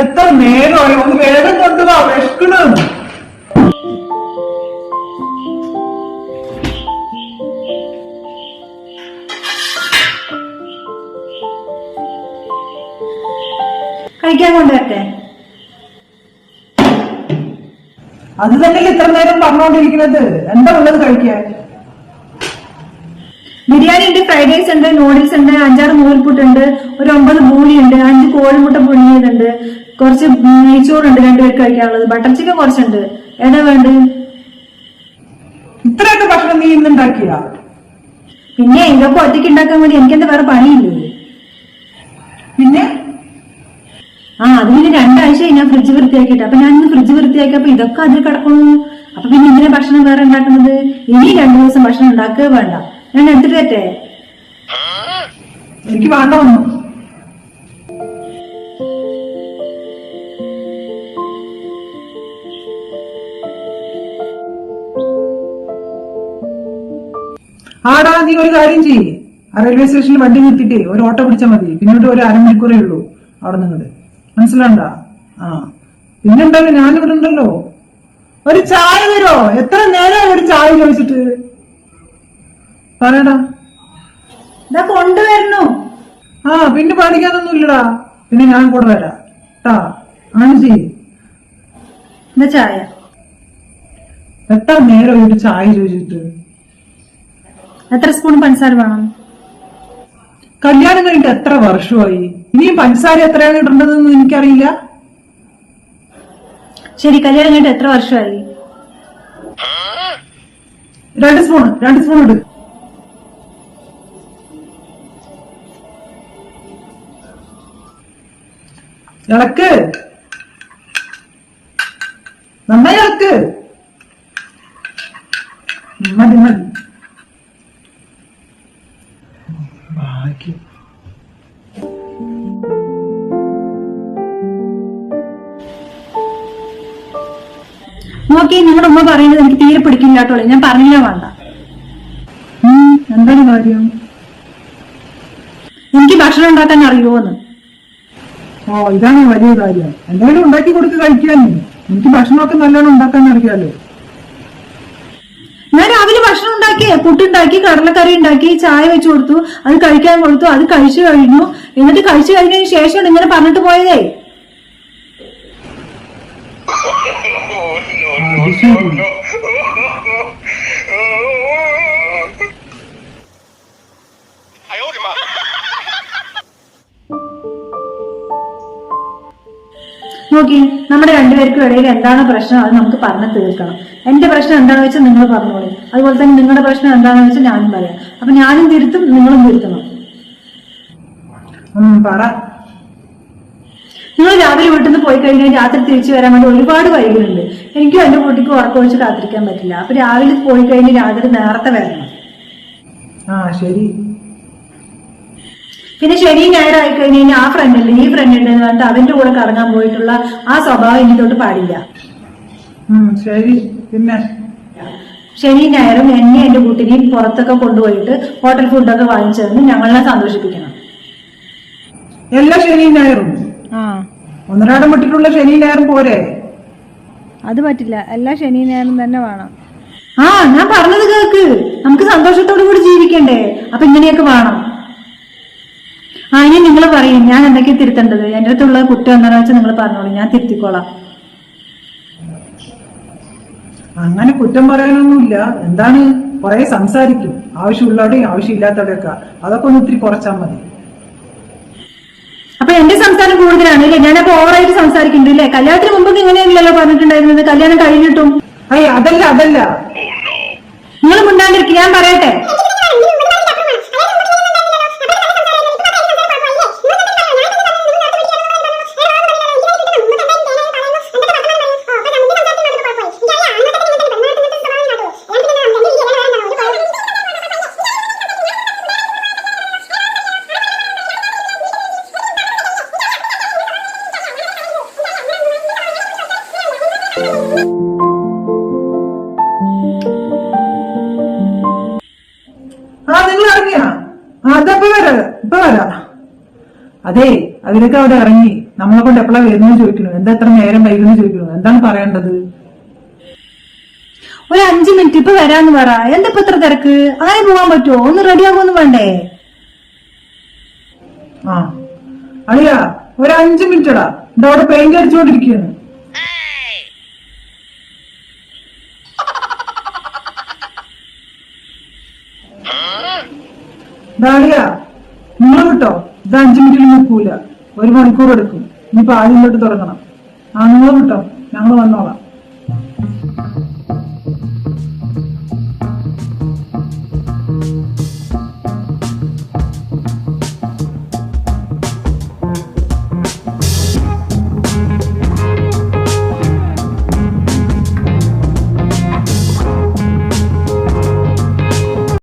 എത്ര നേരമായി ഒന്ന് വേഗം കൊണ്ടുവാ വിശക്കണ്. കഴിക്കാൻ കൊണ്ടുവരട്ടെ? അത് തന്നെയല്ലേ ഇത്ര നേരം പറഞ്ഞുകൊണ്ടിരിക്കുന്നത്. എന്താ ഉള്ളത് കഴിക്കാൻ? ബിരിയാണി ഉണ്ട്, ഫ്രൈഡ് റൈസ് ഉണ്ട്, നൂഡിൽസ് ഉണ്ട്, 5-6 നൂൽപുട്ടുണ്ട്, ഒരു 9 പൂരി ഉണ്ട്, 5 കോഴിമുട്ട പുഴുങ്ങിയതുണ്ട്, കുറച്ച് നെയ്ച്ചോറുണ്ട് 2 പേർക്ക് കഴിക്കാനുള്ളത്, ബട്ടർ ചിക്കൻ കുറച്ചുണ്ട്. ഏതാ വേണ്ടത്? ഇത്രയൊക്കെ ഭക്ഷണം നീ ഇന്ന് ഉണ്ടാക്കിയ? പിന്നെ ഇതൊക്കെ ഒറ്റയ്ക്ക് ഉണ്ടാക്കാൻ വേണ്ടി എനിക്കെന്താ വേറെ പണിയില്ലേ? പിന്നെ അത് പിന്നെ 2 ആഴ്ചയായി ഞാൻ ഫ്രിഡ്ജ് വൃത്തിയാക്കിയിട്ട്. അപ്പൊ ഞാൻ ഇന്ന് ഫ്രിഡ്ജ് വൃത്തിയാക്കിയപ്പോ ഇതൊക്കെ അതിൽ കിടക്കുന്നു. അപ്പൊ പിന്നെ ഇങ്ങനെ ഭക്ഷണം വേറെ ഉണ്ടാക്കുന്നത്? ഇനി 2 ദിവസം ഭക്ഷണം ഉണ്ടാക്കുക വേണ്ട. ഞാൻ എടുത്തിട്ട് തരട്ടെ? എനിക്ക് വേണ്ട വന്നു. ആടാ, നീ ഒരു കാര്യം ചെയ്യ്. ആ റെയിൽവേ സ്റ്റേഷനിൽ വണ്ടി നിർത്തിട്ടേ ഒരു ഓട്ടോ പിടിച്ചാൽ മതി. പിന്നീട് ഒരു 1/2 മണിക്കൂറേ ഉള്ളൂ അവിടെ നിങ്ങട്. മനസ്സിലാണ്ട? പിന്നെണ്ടല്ലോ ഞാനിവിടെ ഉണ്ടല്ലോ. ഒരു ചായ തരോ? എത്ര നേരമായി ഒരു ചായ ചോദിച്ചിട്ട്? പറയടാ. ഇതാ കൊണ്ടുവരണു. പിന്നെ പാടിക്കാനൊന്നും ഇല്ലടാ. പിന്നെ ഞാൻ കൂടെ വരാം ട്ടാ. ആണ് ചെയ്യ്. എന്താ ചായ? എത്ര നേരം ഒരു ചായ ചോദിച്ചിട്ട്? എത്ര സ്പൂൺ പഞ്ചസാര വേണം? കല്യാണം കഴിഞ്ഞിട്ട് എത്ര വർഷമായി? ഇനിയും പഞ്ചസാര എത്രയാണ് ഇടേണ്ടതെന്ന് എനിക്കറിയില്ല. ശരി, കല്യാണം കഴിഞ്ഞിട്ട് എത്ര വർഷമായി? 2 സ്പൂൺ ഇട്. ഇളക്ക്, നന്നായി ഇളക്ക്. മതി മതി. ബാക്കി നോക്കി, നിങ്ങളുടെ ഉമ്മ പറയുന്നത് എനിക്ക് തീരെ പിടിക്കില്ല കേട്ടോ. ഞാൻ പറഞ്ഞില്ല വേണ്ട. എന്താണ് കാര്യം? എനിക്ക് ഭക്ഷണം ഉണ്ടാക്കാൻ അറിയുമോന്ന്? ഇതാണ് വലിയ കാര്യം. എന്തെങ്കിലും ഉണ്ടാക്കി കൊടുത്ത് കഴിക്കാനേ. എനിക്ക് ഭക്ഷണമൊക്കെ നല്ലോണം ഉണ്ടാക്കാൻ അറിയാലോ. ഞാൻ രാവിലെ ഭക്ഷണം ഉണ്ടാക്കി, പുട്ടുണ്ടാക്കി, കടലക്കറി ഉണ്ടാക്കി, ചായ വെച്ചു കൊടുത്തു, അത് കഴിക്കാൻ കൊടുത്തു, അത് കഴിച്ചു കഴിഞ്ഞു. എന്നിട്ട് കഴിച്ചു കഴിഞ്ഞതിന് ശേഷം ഇങ്ങനെ പറഞ്ഞിട്ട് പോയതേ. നോക്കി, നമ്മുടെ 2 പേർക്കും ഇടയിൽ എന്താണ് പ്രശ്നം അത് നമുക്ക് പറഞ്ഞു തീർക്കണം. എന്റെ പ്രശ്നം എന്താണെന്ന് വെച്ചാൽ നിങ്ങൾ പറഞ്ഞോളൂ. അതുപോലെ തന്നെ നിങ്ങളുടെ പ്രശ്നം എന്താണെന്ന് വെച്ചാൽ ഞാനും പറയാം. അപ്പൊ ഞാനും തിരുത്തും, നിങ്ങളും തിരുത്തണം. നിങ്ങൾ രാവിലെ വീട്ടിൽ നിന്ന് പോയി കഴിഞ്ഞാൽ രാത്രി തിരിച്ചു വരാൻ വേണ്ടി ഒരുപാട് വഴികളുണ്ട്. എനിക്കും എന്റെ കുട്ടിക്ക് ഉറക്കം ഒഴിച്ച് കാത്തിരിക്കാൻ പറ്റില്ല. അപ്പൊ രാവിലെ പോയി കഴിഞ്ഞ് രാത്രി നേരത്തെ വരണം. ശരി. പിന്നെ ശനി ഞായർ ആയി കഴിഞ്ഞാൽ ആ ഫ്രണ്ട് ഉണ്ട്, ഈ ഫ്രണ്ട് ഉണ്ട് എന്ന് പറഞ്ഞിട്ട് അവന്റെ കൂടെ കറങ്ങാൻ പോയിട്ടുള്ള ആ സ്വഭാവം ഇനി തൊട്ട് പാടില്ല. ശരി. പിന്നെ ശനി ഞായറും എന്നെ എന്റെ കുട്ടിനെയും പുറത്തൊക്കെ കൊണ്ടുപോയിട്ട് ഹോട്ടൽ ഫുഡൊക്കെ വാങ്ങിച്ചു തന്ന് ഞങ്ങളെ സന്തോഷിപ്പിക്കണം. എല്ലാ ശനി ഞായറും? ഒന്നരാടം വിട്ടിട്ടുള്ള ശനി ഞായറും പോരെ? അത് പറ്റില്ല, എല്ലാ ശനി ഞായറും തന്നെ വേണം. ഞാൻ പറഞ്ഞത് കേക്ക്. നമുക്ക് സന്തോഷത്തോടു കൂടി ജീവിക്കണ്ടേ? അപ്പൊ ഇങ്ങനെയൊക്കെ വേണം. ഇനി നിങ്ങൾ പറയും ഞാൻ എന്തൊക്കെയാ തിരുത്തേണ്ടത്. എന്റെ അടുത്തുള്ള കുറ്റം എന്താണെന്ന് വെച്ചാൽ നിങ്ങൾ പറഞ്ഞോളൂ, ഞാൻ തിരുത്തിക്കോളാം. അങ്ങനെ കുറ്റം പറയാനൊന്നുമില്ല. എന്താണ് കുറെ സംസാരിക്കും, ആവശ്യമുള്ളവരുടെയും ആവശ്യമില്ലാത്തവരുടെയൊക്കെ. അതൊക്കെ ഒന്ന് ഇത്തിരി കുറച്ചാൽ മതി. അപ്പൊ എന്റെ സംസാരം കൂടുതലാണ് അല്ലേ? ഞാനപ്പോ ഓവറായിട്ട് സംസാരിക്കുന്നുണ്ട്. കല്യാണത്തിന് മുമ്പ് ഇങ്ങനെയല്ലല്ലോ പറഞ്ഞിട്ടുണ്ടായിരുന്നത്, കല്യാണം കഴിഞ്ഞിട്ടും. അതല്ല നിങ്ങൾ മുണ്ടാണ്ടിരിക്കും, ഞാൻ പറയട്ടെ. അതെ അതിലൊക്കെ അവിടെ ഇറങ്ങി നമ്മളെ കൊണ്ട് എപ്പോഴാ വരുന്നത് ചോദിക്കണു, എന്താ എത്ര നേരം വൈകുന്നു ചോദിക്കണു, എന്താണ് പറയേണ്ടത്? ഒരു 5 മിനിറ്റ് ഇപ്പൊ വരാന്ന് പറ. എന്താ ഇപ്പൊ ഇത്ര തിരക്ക്? അങ്ങനെ പോകാൻ പറ്റുമോ? ഒന്ന് റെഡി ആകുമൊന്നും വേണ്ടേ? ആ അളിയാ ഒരു 5 മിനിറ്റടാ, എന്താ അവിടെ പെയിന്റ് അടിച്ചുകൊണ്ടിരിക്കുകയാണ്. അളിയാ നിങ്ങൾ വിട്ടോ, ഇത് 5 മിനിറ്റിൽ നിൽക്കൂല, 1 മണിക്കൂർ എടുക്കും. ഇനിയിപ്പോ ആദ്യം തൊട്ട് തുടങ്ങണം. ആ നിങ്ങൾ വിട്ടോ, ഞങ്ങൾ വന്നോളാം.